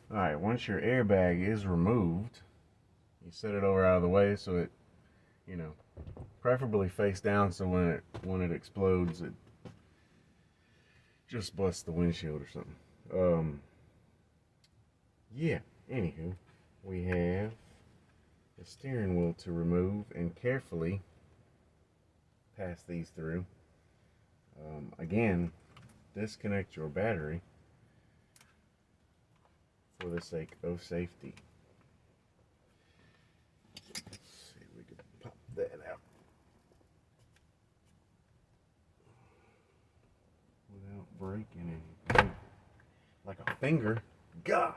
Alright, once your airbag is removed, you set it over out of the way so it, you know, preferably face down so when it explodes it just busts the windshield or something. Yeah, anywho, we have the steering wheel to remove and carefully pass these through. Again, disconnect your battery for the sake of safety. Let's see if we can pop that out without breaking anything. Like a finger. Gah!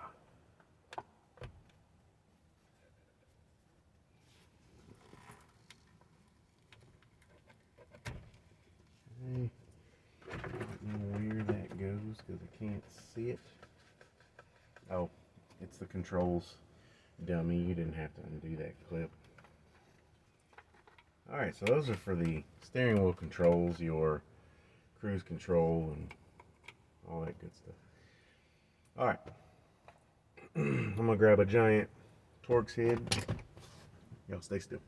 Okay. I don't know where that goes because I can't see it. Oh, it's the controls. Dummy, you didn't have to undo that clip. Alright, so those are for the steering wheel controls, your cruise control, and all that good stuff. Alright, I'm going to grab a giant Torx head. Y'all stay still.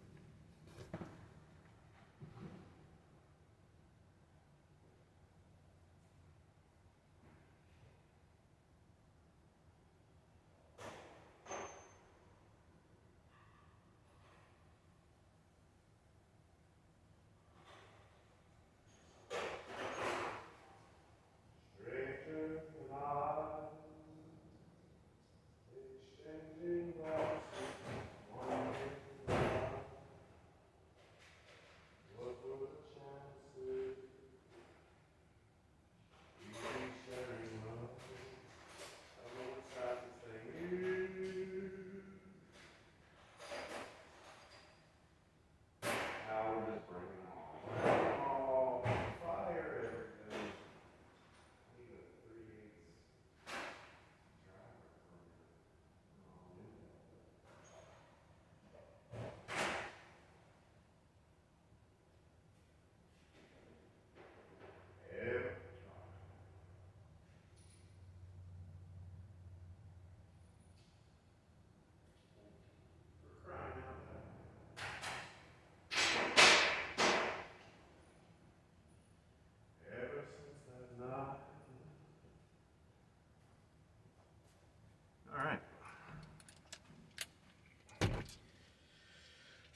Alright.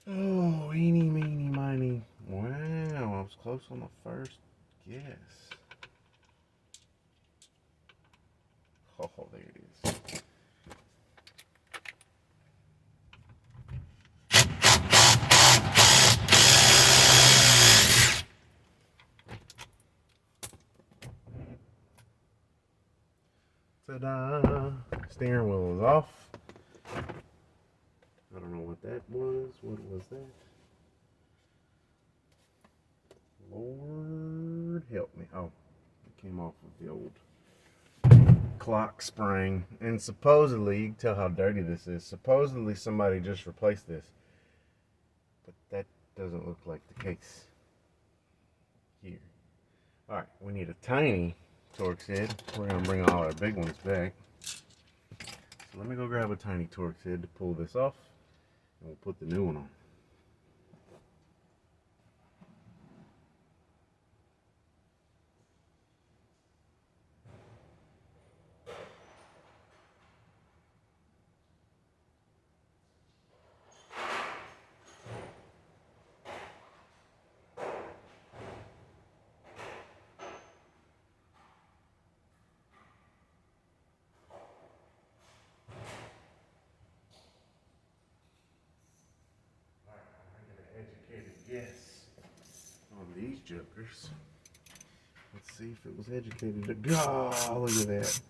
Oh, eeny, meeny, miny. Wow, I was close on the first guess. Oh, there it is. Ta-da! Steering wheel is off. I don't know what that was. What was that? Lord help me. Oh, it came off of the old clock spring. And supposedly, you can tell how dirty this is. Supposedly somebody just replaced this. But that doesn't look like the case here. Alright, we need a tiny Torx head. We're going to bring all our big ones back. So let me go grab a tiny Torx head to pull this off. And we'll put the new one on. Yes, on these jokers. Let's see if it was educated to go. Oh, look at that.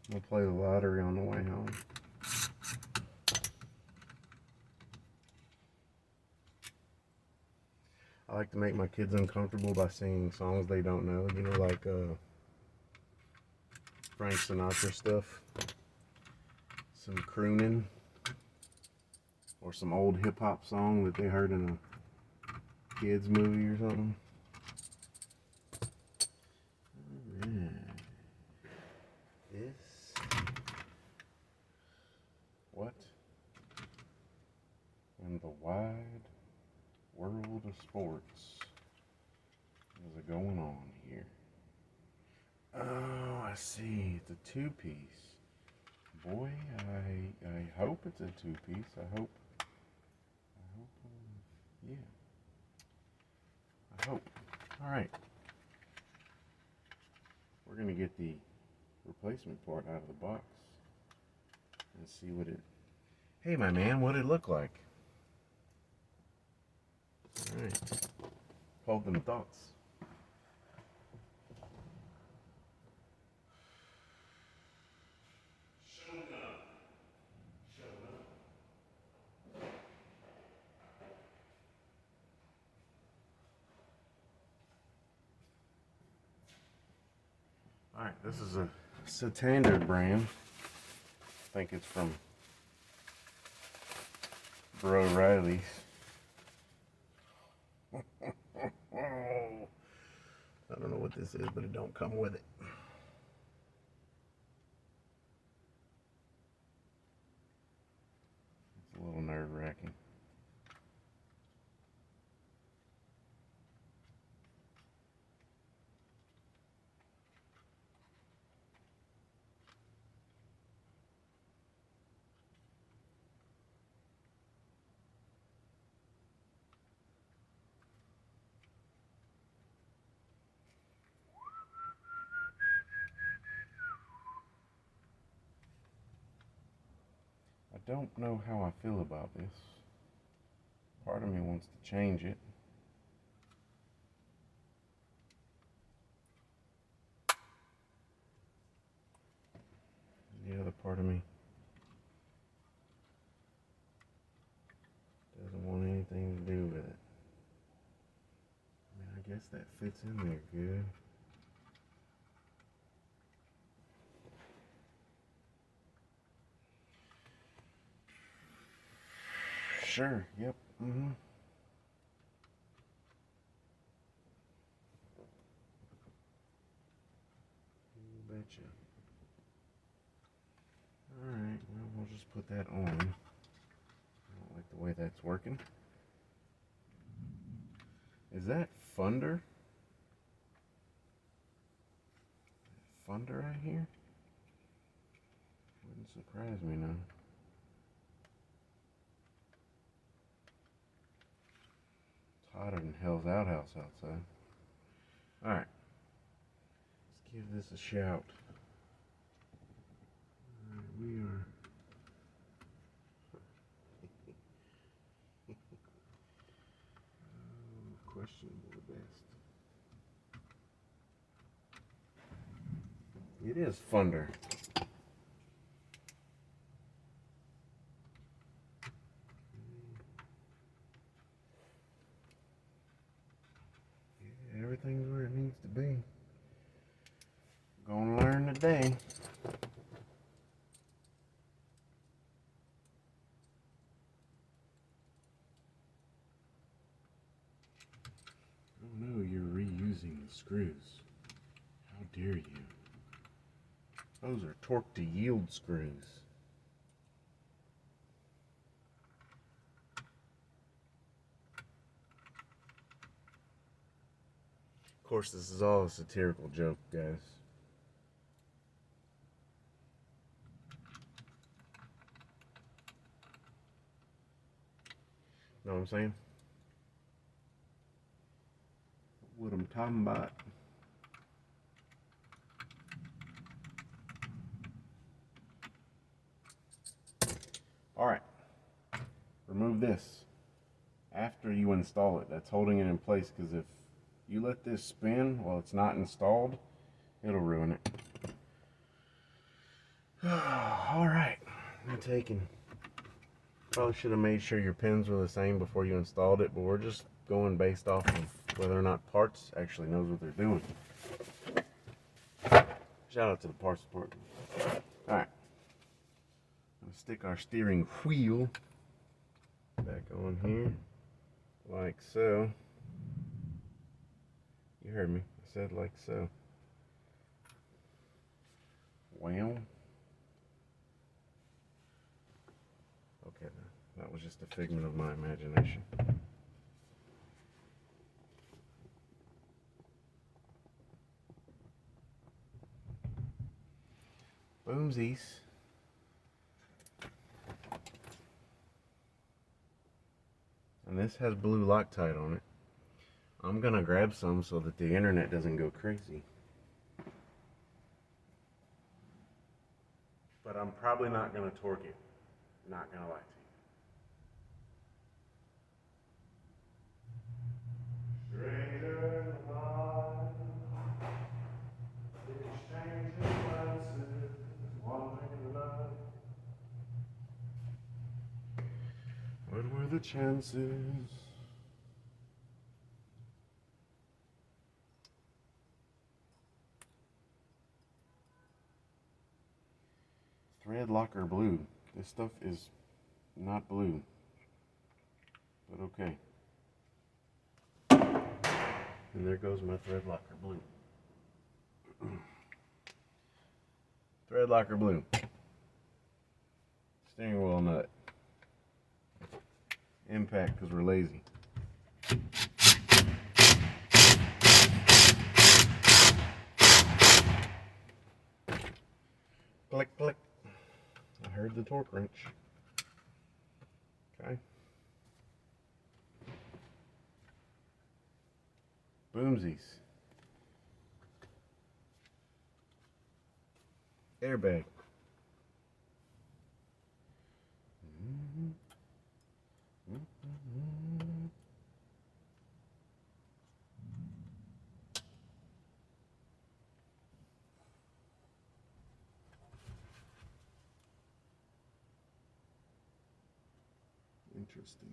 We'll play the lottery on the way home. I like to make my kids uncomfortable by singing songs they don't know. You know, like Frank Sinatra stuff. Some crooning. Or some old hip-hop song that they heard in a kids movie or something. Alright. This World of Sports is going on here? Oh, I see. It's a two-piece. Boy, I hope it's a two-piece. I hope, yeah. I hope. All right. We're gonna get the replacement part out of the box and see what it. Hey, my man, what it look like? All right. Hold them thoughts. Alright, this is a Santander brand. I think it's from Bro Riley's. I don't know what this is, but it don't come with it. It's a little nerve-wracking. I don't know how I feel about this. Part of me wants to change it. The other part of me doesn't want anything to do with it. I mean, I guess that fits in there good. Sure, yep, mm-hmm. You betcha. Alright, well, we'll just put that on. I don't like the way that's working. Is that Thunder? Thunder right here? Wouldn't surprise me now. It's hotter than hell's outhouse outside. Alright. Let's give this a shout. Alright, we are. Questionable at best. It is Thunder. Yeah, everything's where it needs to be. Gonna learn today. Oh no, you're reusing the screws. How dare you? Those are torque to yield screws. Of course, this is all a satirical joke, guys. Know what I'm saying? What I'm talking about. Alright. Remove this after you install it. That's holding it in place, because if you let this spin while it's not installed, it'll ruin it. Alright. I'm taking. Probably should have made sure your pins were the same before you installed it, but we're just going based off of whether or not parts actually knows what they're doing. Shout out to the parts department. Alright. I'm gonna stick our steering wheel back on here, like so. You heard me. I said like so. Well. Okay, that was just a figment of my imagination. boomsies. And this has blue Loctite on it. I'm gonna grab some so that the internet doesn't go crazy. But I'm probably not gonna torque it. Not gonna lie to you. Stranger in the night, exchanging glances, wandering the night. What were the chances? Thread locker blue. This stuff is not blue, but okay. And there goes my thread locker blue. Thread locker blue. Steering wheel nut. Impact because we're lazy. Click, click. I heard the torque wrench. Okay. Boomsies. Airbag. Interesting.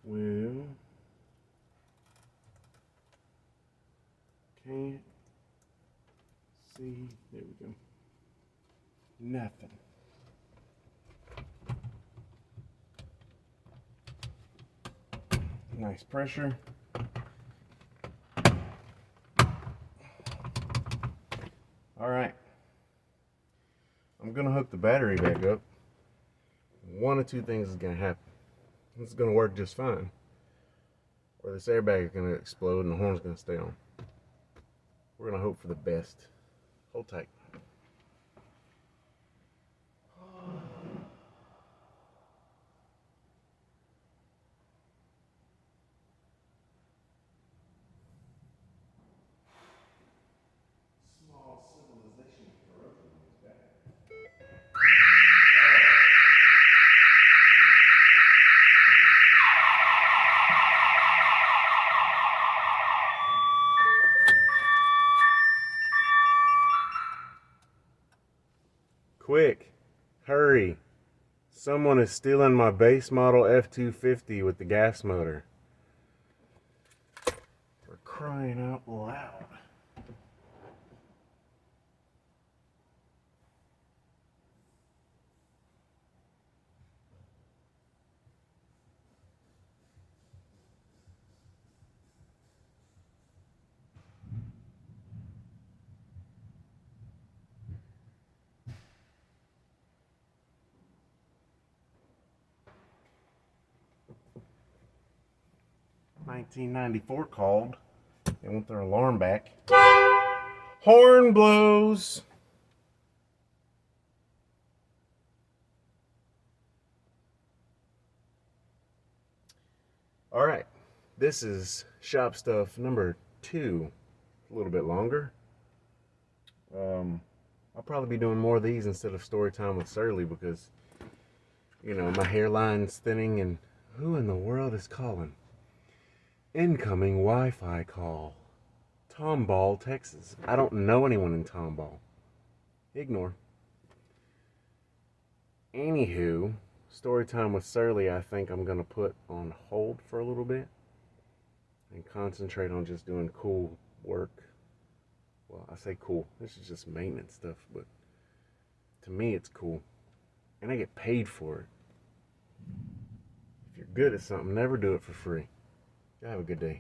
Well, can't see. There we go. Nothing. Nice pressure. All right. I'm gonna hook the battery back up. One of two things is gonna happen. It's gonna work just fine, or this airbag is gonna explode and the horn's gonna stay on. We're gonna hope for the best. Hold tight. Small civilization corrosion is bad. Quick, hurry. Someone is stealing my base model F250 with the gas motor. For crying out loud. $19.94 called. They want their alarm back. Horn blows. All right, this is shop stuff number 2. A little bit longer. I'll probably be doing more of these instead of story time with Surly because, you know, my hairline's thinning and who in the world is calling? Incoming Wi-Fi call. Tomball, Texas. I don't know anyone in Tomball. Ignore. Anywho, story time with Surly I think I'm going to put on hold for a little bit and concentrate on just doing cool work. Well, I say cool. This is just maintenance stuff, but to me it's cool. And I get paid for it. If you're good at something, never do it for free. Y'all have a good day.